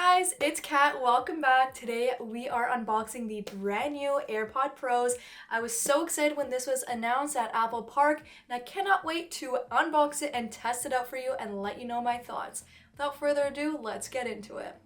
guys, it's Kat. Welcome back. Today we are unboxing the brand new AirPod Pros. I was so excited when this was announced at Apple Park, and I cannot wait to unbox it and test it out for you and let you know my thoughts. Without further ado, let's get into it.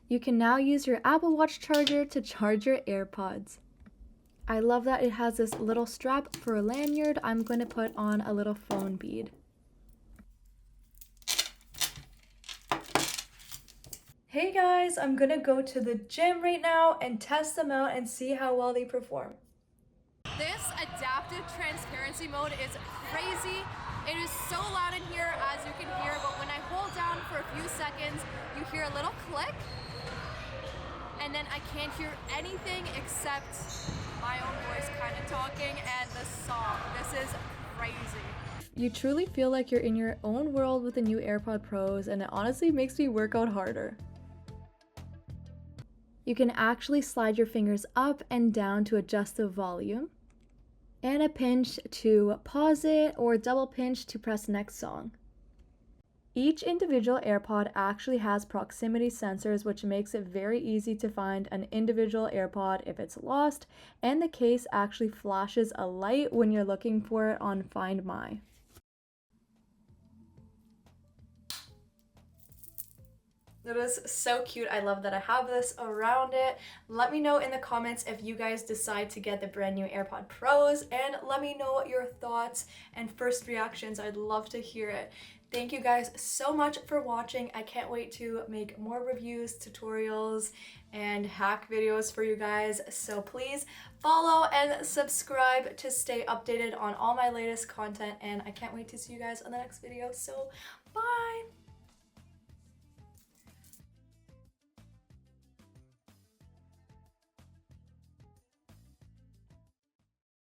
You can now use your Apple Watch charger to charge your AirPods. I love that it has this little strap for a lanyard. I'm going to put on a little phone bead. Hey guys, I'm gonna go to the gym right now and test them out and see how well they perform. This adaptive transparency mode is crazy. It is so loud in here, as you can hear, but when I hold down for a few seconds, you hear a little click, and then I can't hear anything except my own voice kind of talking and the song. This is crazy. You truly feel like you're in your own world with the new AirPod Pros, and it honestly makes me work out harder. You can actually slide your fingers up and down to adjust the volume, and a pinch to pause it, or double pinch to press next song. Each individual AirPod actually has proximity sensors, which makes it very easy to find an individual AirPod if it's lost, and the case actually flashes a light when you're looking for it on Find My. It is so cute. I love that I have this around it. Let me know in the comments if you guys decide to get the brand new AirPod Pros, and let me know your thoughts and first reactions. I'd love to hear it. Thank you guys so much for watching. I can't wait to make more reviews, tutorials, and hack videos for you guys. So please follow and subscribe to stay updated on all my latest content, and I can't wait to see you guys on the next video. So bye!